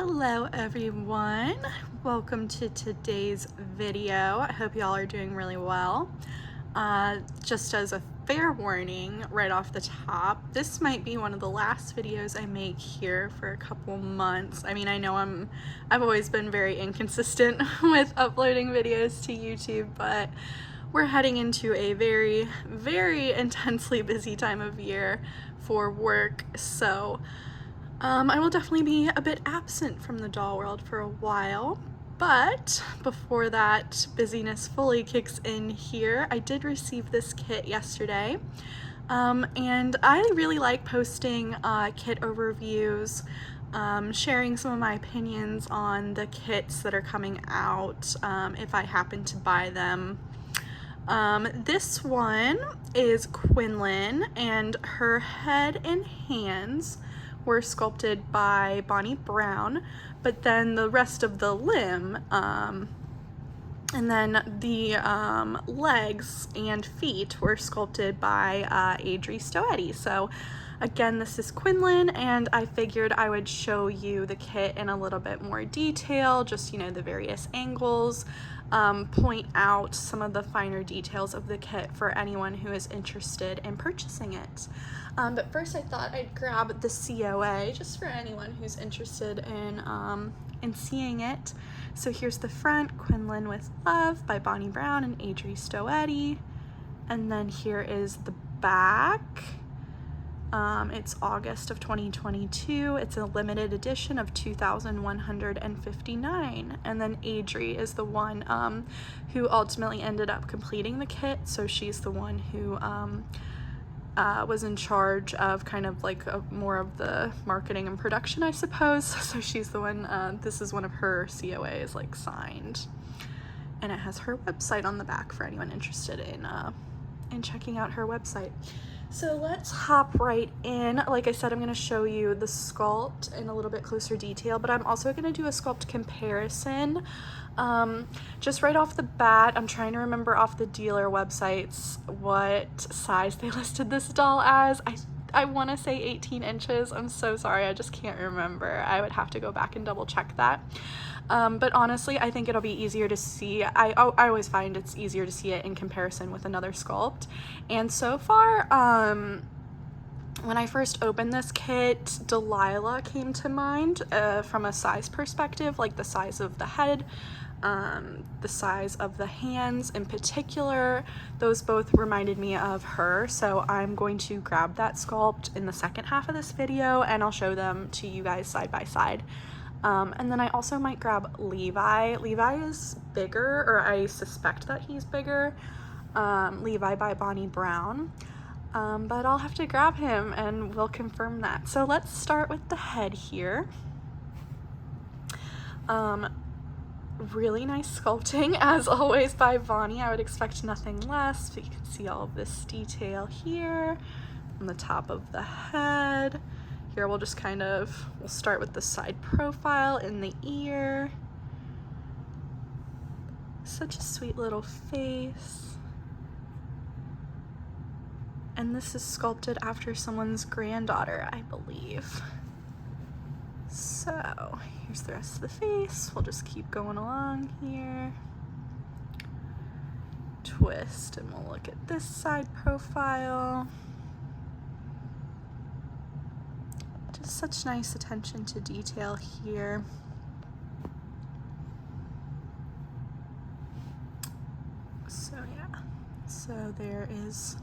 Hello everyone, welcome to today's video. I hope y'all are doing really well. Just as a fair warning right off the top, this might be one of the last videos I make here for a couple months. I mean, I know I've always been very inconsistent with uploading videos to YouTube, but we're heading into a very, very intensely busy time of year for work, so I will definitely be a bit absent from the doll world for a while, but before that busyness fully kicks in here, I did receive this kit yesterday, and I really like posting kit overviews, sharing some of my opinions on the kits that are coming out if I happen to buy them. This one is Quinlan, and her head and hands were sculpted by Bonnie Brown, but then the rest of the limb and then the legs and feet were sculpted by Adrie Stoete. So again, this is Quinlan, and I figured I would show you the kit in a little bit more detail, just, you know, the various angles, point out some of the finer details of the kit for anyone who is interested in purchasing it. But first I thought I'd grab the COA just for anyone who's interested in seeing it. So here's the front, Quinlan with Love by Bonnie Brown and Adrie Stoete. And then here is the back. It's August of 2022. It's a limited edition of 2,159. And then Adrie is the one who ultimately ended up completing the kit. So she's the one who was in charge of kind of like more of the marketing and production, I suppose. So she's the one, this is one of her COAs like signed. And it has her website on the back for anyone interested in checking out her website. So let's hop right in. Like I said, I'm going to show you the sculpt in a little bit closer detail, but I'm also going to do a sculpt comparison. Just right off the bat, I'm trying to remember off the dealer websites what size they listed this doll as. I want to say 18 inches. I'm so sorry, I just can't remember. I would have to go back and double check that. But honestly, I think it'll be easier to see. I always find it's easier to see it in comparison with another sculpt. And so far, when I first opened this kit, Delilah came to mind from a size perspective, like the size of the head, the size of the hands in particular. Those both reminded me of her, so I'm going to grab that sculpt in the second half of this video and I'll show them to you guys side by side. And then I also might grab Levi. Levi is bigger, or I suspect that he's bigger. Levi by Bonnie Brown. But I'll have to grab him and we'll confirm that. So let's start with the head here. Really nice sculpting, as always, by Bonnie. I would expect nothing less, but you can see all of this detail here on the top of the head. Here we'll just we'll start with the side profile in the ear. Such a sweet little face. And this is sculpted after someone's granddaughter, I believe. So here's the rest of the face. We'll just keep going along here. Twist, and we'll look at this side profile. Just such nice attention to detail here. So yeah, so there is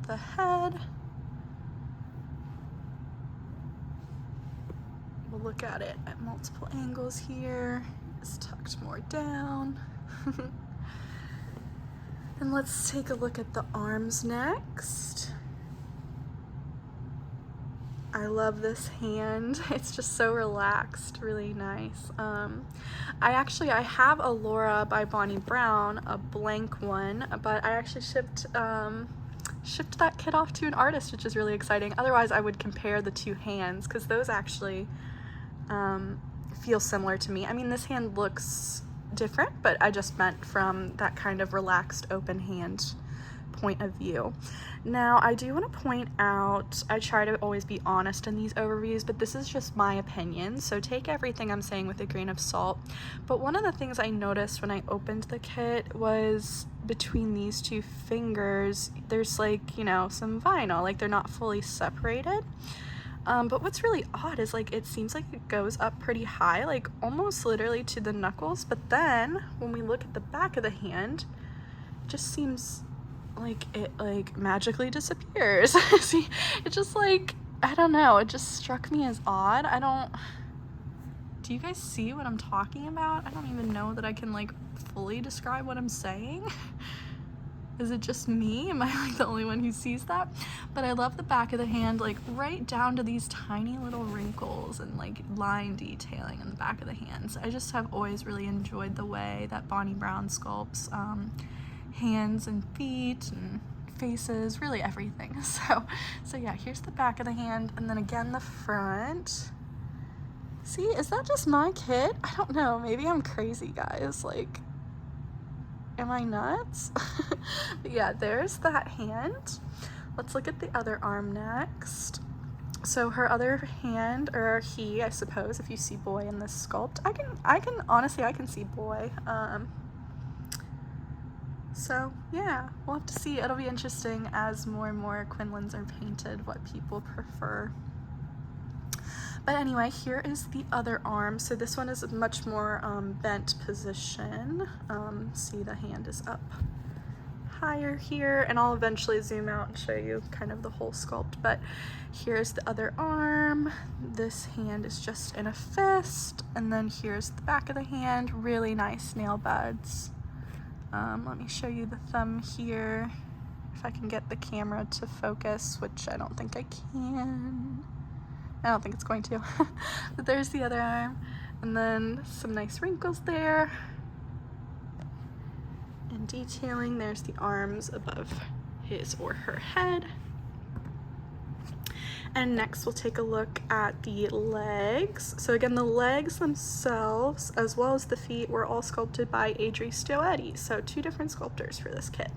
the head. We'll look at it at multiple angles here. It's tucked more down. And let's take a look at the arms next. I love this hand. It's just so relaxed, really nice. I have a Laura by Bonnie Brown, a blank one, but I actually shipped that kit off to an artist, which is really exciting. Otherwise, I would compare the two hands because those actually feel similar to me. I mean, this hand looks different, but I just meant from that kind of relaxed open hand point of view. Now, I do want to point out, I try to always be honest in these overviews, but this is just my opinion, so take everything I'm saying with a grain of salt. But one of the things I noticed when I opened the kit was between these two fingers, there's like, you know, some vinyl, like they're not fully separated. But what's really odd is like it seems like it goes up pretty high, like almost literally to the knuckles, but then when we look at the back of the hand, it just seems like it like magically disappears. See, it just like, I don't know, it just struck me as odd. Do you guys see what I'm talking about? I don't even know that I can like fully describe what I'm saying. Is it just me? Am I like the only one who sees that? But I love the back of the hand, like right down to these tiny little wrinkles and like line detailing on the back of the hands. I just have always really enjoyed the way that Bonnie Brown sculpts hands and feet and faces, really everything. So yeah, here's the back of the hand, and then again the front. See, is that just my kit? I don't know, maybe I'm crazy, guys. Like, am I nuts? But yeah, there's that hand. Let's look at the other arm next. So her other hand, or he, I suppose, if you see boy in this sculpt, I can honestly, I can see boy. So yeah, we'll have to see. It'll be interesting as more and more Quinlans are painted, what people prefer. But anyway, here is the other arm. So this one is a much more bent position. See, the hand is up higher here, and I'll eventually zoom out and show you kind of the whole sculpt. But here's the other arm. This hand is just in a fist, and then here's the back of the hand. Really nice nail beds. Let me show you the thumb here, if I can get the camera to focus, which I don't think I can. I don't think it's going to. But there's the other arm, and then some nice wrinkles there. And detailing, there's the arms above his or her head. And next we'll take a look at the legs. So again, the legs themselves, as well as the feet, were all sculpted by Adrie Stoete. So 2 different sculptors for this kit.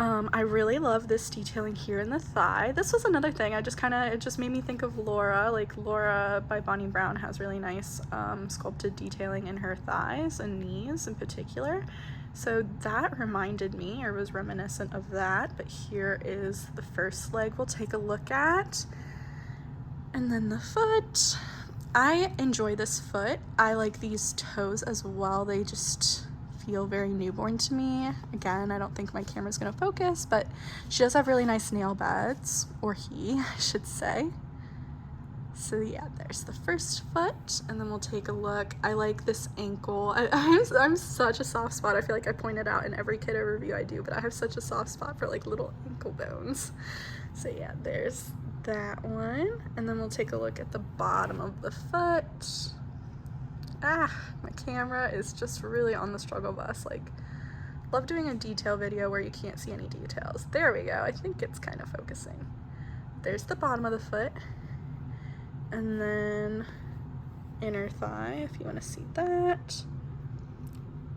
I really love this detailing here in the thigh. This was another thing, it just made me think of Laura. Like Laura by Bonnie Brown has really nice sculpted detailing in her thighs and knees in particular. So that reminded me, or was reminiscent of that. But here is the first leg we'll take a look at. And then the foot. I enjoy this foot. I like these toes as well. They just feel very newborn to me. Again, I don't think my camera's gonna focus, but she does have really nice nail beds, or he, I should say. So yeah, there's the first foot, and then we'll take a look. I like this ankle. I'm such a soft spot. I feel like I point it out in every kit overview I do, but I have such a soft spot for like little ankle bones. So yeah, there's that one. And then we'll take a look at the bottom of the foot. My camera is just really on the struggle bus. Like, love doing a detail video where you can't see any details. There we go. I think it's kind of focusing. There's the bottom of the foot. And then inner thigh, if you want to see that.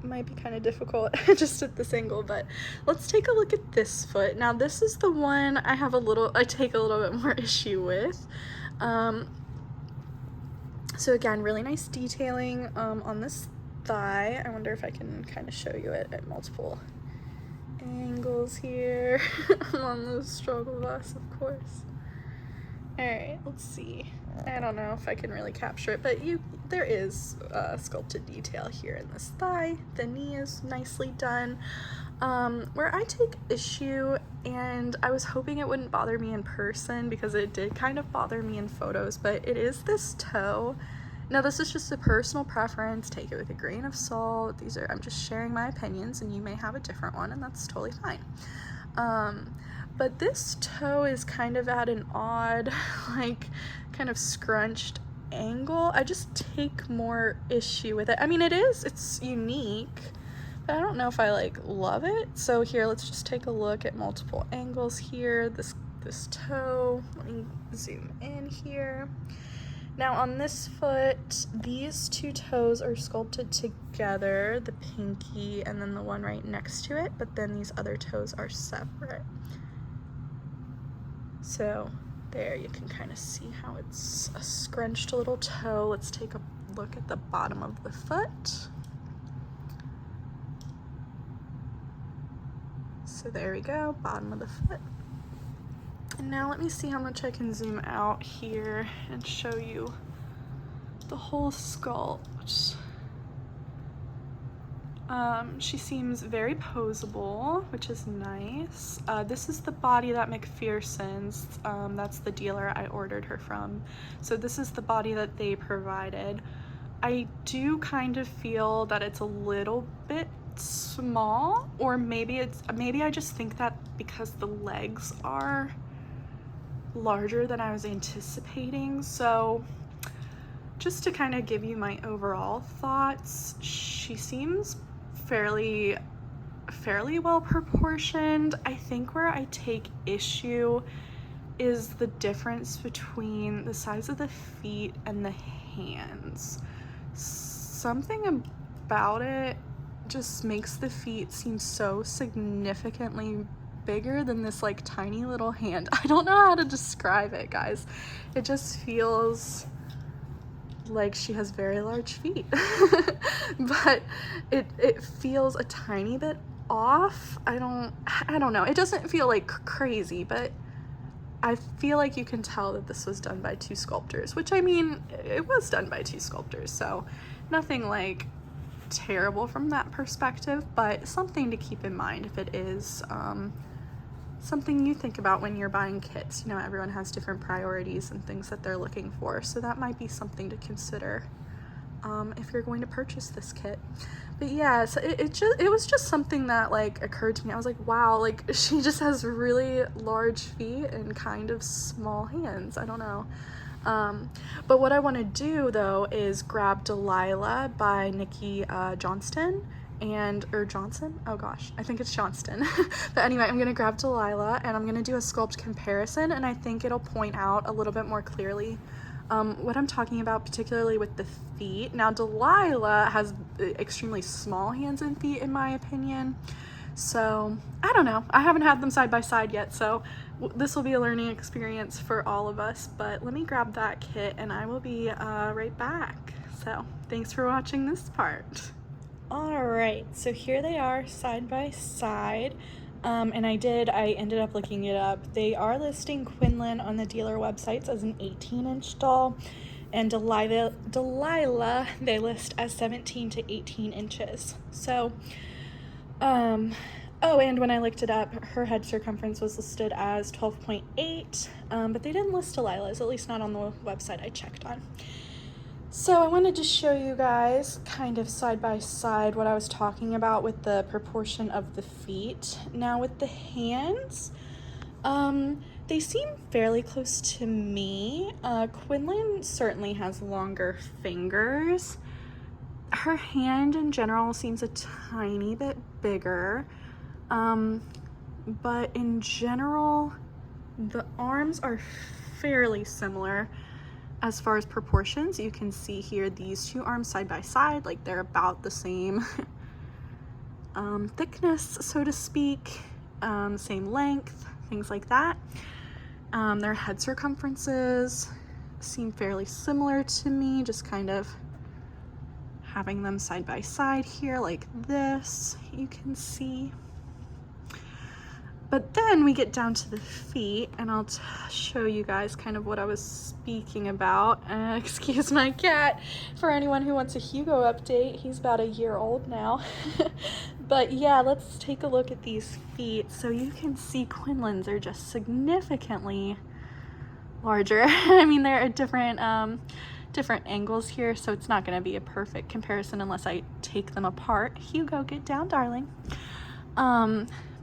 It might be kind of difficult just at this angle, but let's take a look at this foot. Now this is the one I take a little bit more issue with. So again, really nice detailing on this thigh. I wonder if I can kind of show you it at multiple angles here. I'm on the struggle bus, of course. Alright, let's see. I don't know if I can really capture it, but there is sculpted detail here in this thigh. The knee is nicely done. Where I take issue, and I was hoping it wouldn't bother me in person because it did kind of bother me in photos, but it is this toe. Now this is just a personal preference, take it with a grain of salt. I'm just sharing my opinions, and you may have a different one, and that's totally fine. But this toe is kind of at an odd, like, kind of scrunched angle. I just take more issue with it. I mean, it's unique, but I don't know if I, like, love it. So here, let's just take a look at multiple angles here. This toe, let me zoom in here. Now on this foot, these two toes are sculpted together, the pinky and then the one right next to it, but then these other toes are separate. So there you can kind of see how it's a scrunched little toe. Let's take a look at the bottom of the foot. So there we go, bottom of the foot. And now let me see how much I can zoom out here and show you the whole sculpt. She seems very posable, which is nice. This is the body that McPherson's, that's the dealer I ordered her from. So this is the body that they provided. I do kind of feel that it's a little bit small, or maybe I just think that because the legs are larger than I was anticipating. So just to kind of give you my overall thoughts, she seems fairly well proportioned. I think where I take issue is the difference between the size of the feet and the hands. Something about it just makes the feet seem so significantly bigger than this like tiny little hand. I don't know how to describe it, guys. It just feels like she has very large feet. But it feels a tiny bit off. I don't know. It doesn't feel like crazy, but I feel like you can tell that this was done by two sculptors, which, I mean, it was done by two sculptors, so nothing like terrible from that perspective, but something to keep in mind if it is something you think about when you're buying kits. You know, everyone has different priorities and things that they're looking for, so that might be something to consider if you're going to purchase this kit. But yeah, so it was just something that like occurred to me. I was like, wow, like she just has really large feet and kind of small hands. I don't know. But what I want to do though is grab Delilah by Nikki Johnston or Johnson? Oh gosh, I think it's Johnston. But anyway, I'm gonna grab Delilah and I'm gonna do a sculpt comparison, and I think it'll point out a little bit more clearly what I'm talking about, particularly with the feet. Now Delilah has extremely small hands and feet in my opinion, so I don't know. I haven't had them side by side yet, so this will be a learning experience for all of us. But let me grab that kit and I will be right back. So thanks for watching this part. All right, so here they are side by side. And I ended up looking it up. They are listing Quinlan on the dealer websites as an 18-inch doll, and Delilah they list as 17 to 18 inches. So, oh, and when I looked it up, her head circumference was listed as 12.8, but they didn't list Delilah's, at least not on the website I checked on. So I wanted to show you guys kind of side by side what I was talking about with the proportion of the feet. Now with the hands, they seem fairly close to me. Quinlan certainly has longer fingers. Her hand in general seems a tiny bit bigger, but in general, the arms are fairly similar. As far as proportions, you can see here these two arms side by side, like they're about the same thickness, so to speak, same length, things like that. Their head circumferences seem fairly similar to me, just kind of having them side by side here like this, you can see. But then we get down to the feet, and I'll show you guys kind of what I was speaking about. Excuse my cat. For anyone who wants a Hugo update, he's about a year old now. But yeah, let's take a look at these feet. So you can see Quinlan's are just significantly larger. I mean, they're at different angles here, so it's not going to be a perfect comparison unless I take them apart. Hugo, get down, darling.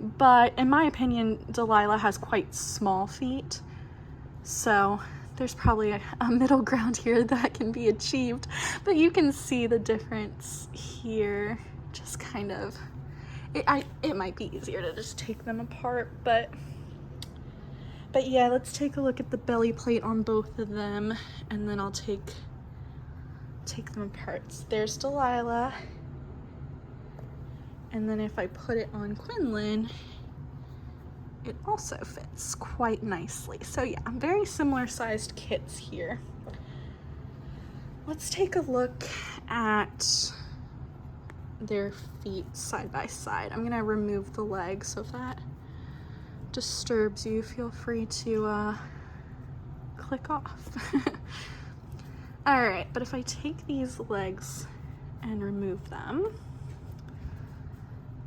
But in my opinion, Delilah has quite small feet, so there's probably a middle ground here that can be achieved. But you can see the difference here, just kind of, it might be easier to just take them apart, but But yeah, let's take a look at the belly plate on both of them, and then I'll take them apart. So there's Delilah, and then if I put it on Quinlan, it also fits quite nicely. So yeah, very similar sized kits here. Let's take a look at their feet side by side. I'm gonna remove the legs, so if that disturbs you, feel free to click off. All right, but if I take these legs and remove them,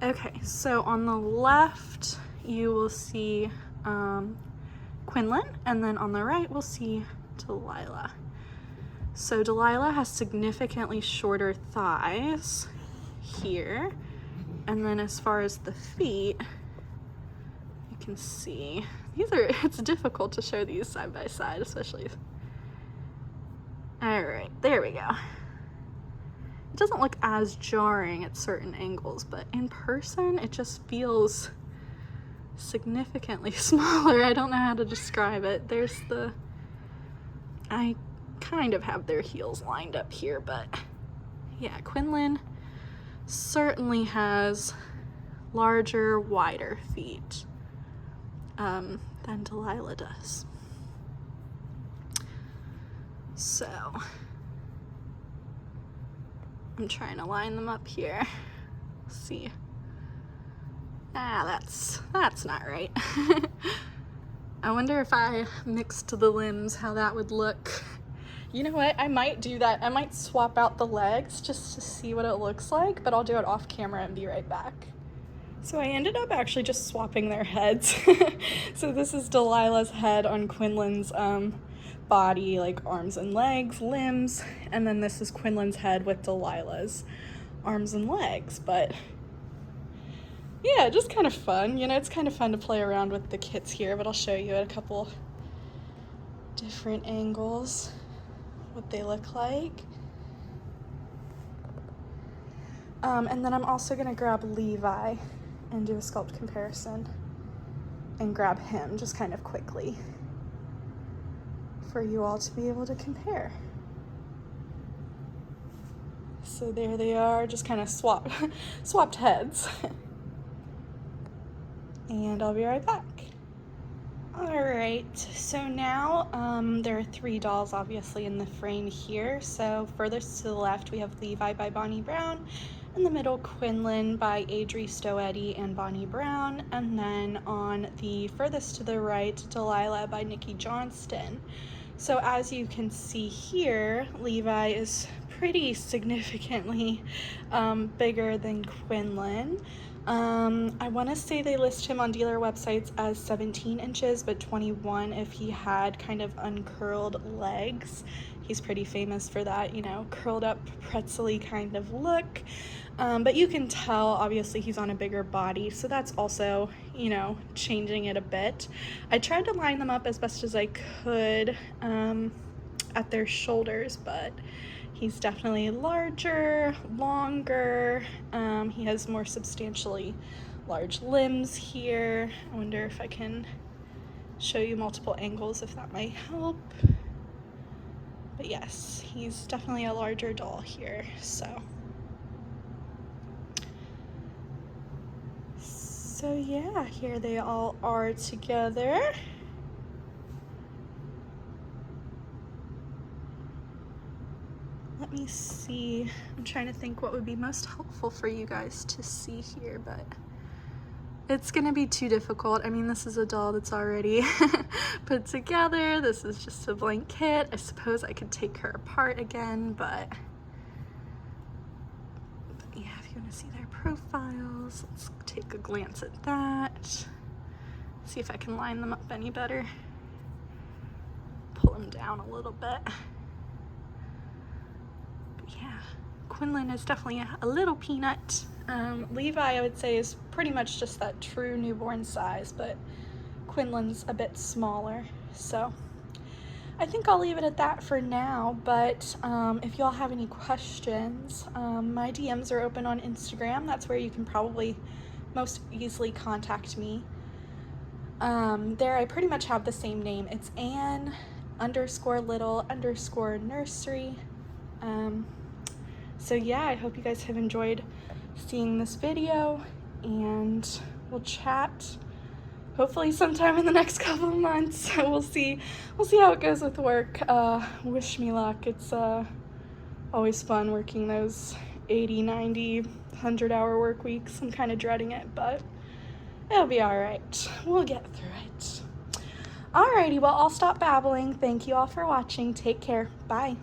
okay, so on the left you will see Quinlan, and then on the right we'll see Delilah. So Delilah has significantly shorter thighs here, and then as far as the feet, you can see it's difficult to show these side by side, especially. All right, there we go. It doesn't look as jarring at certain angles, but in person it just feels significantly smaller. I don't know how to describe it. I kind of have their heels lined up here, but yeah, Quinlan certainly has larger, wider feet than Delilah does. So I'm trying to line them up here. See. That's not right. I wonder if I mixed the limbs, how that would look. You know what? I might do that. I might swap out the legs just to see what it looks like, but I'll do it off camera and be right back. So I ended up actually just swapping their heads. So this is Delilah's head on Quinlan's body, like arms and legs, limbs, and then this is Quinlan's head with Delilah's arms and legs. But yeah, just kind of fun. You know, it's kind of fun to play around with the kits here, but I'll show you at a couple different angles what they look like. And then I'm also gonna grab Levi and do a sculpt comparison and grab him just kind of quickly for you all to be able to compare. So there they are, just kind of swapped heads. And I'll be right back. All right, so now there are 3 dolls obviously in the frame here. So furthest to the left we have Levi by Bonnie Brown, in the middle Quinlan by Adrie, Stoete, and Bonnie Brown, and then on the furthest to the right, Delilah by Nikki Johnston. So as you can see here, Levi is pretty significantly bigger than Quinlan. I want to say they list him on dealer websites as 17 inches, but 21 if he had kind of uncurled legs. He's pretty famous for that, you know, curled up, pretzel-y kind of look. But you can tell, obviously, he's on a bigger body, so that's also, you know, changing it a bit. I tried to line them up as best as I could at their shoulders, but he's definitely larger, longer. He has more substantially large limbs here. I wonder if I can show you multiple angles, if that might help. But yes, he's definitely a larger doll here, so yeah, here they all are together. Let me see. I'm trying to think what would be most helpful for you guys to see here, but it's gonna be too difficult. I mean, this is a doll that's already put together. This is just a blank kit. I suppose I could take her apart again, but yeah, if you wanna see their profiles, let's take a glance at that. See if I can line them up any better. Pull them down a little bit. Yeah, Quinlan is definitely a little peanut. Levi, I would say, is pretty much just that true newborn size, but Quinlan's a bit smaller. So I think I'll leave it at that for now, but if y'all have any questions, my DMs are open on Instagram. That's where you can probably most easily contact me. There I pretty much have the same name. It's Ann_little_nursery. So yeah, I hope you guys have enjoyed seeing this video, and we'll chat hopefully sometime in the next couple of months. We'll see how it goes with work. Wish me luck. It's always fun working those 80, 90, 100-hour work weeks. I'm kind of dreading it, but it'll be all right. We'll get through it. Alrighty, well, I'll stop babbling. Thank you all for watching. Take care. Bye.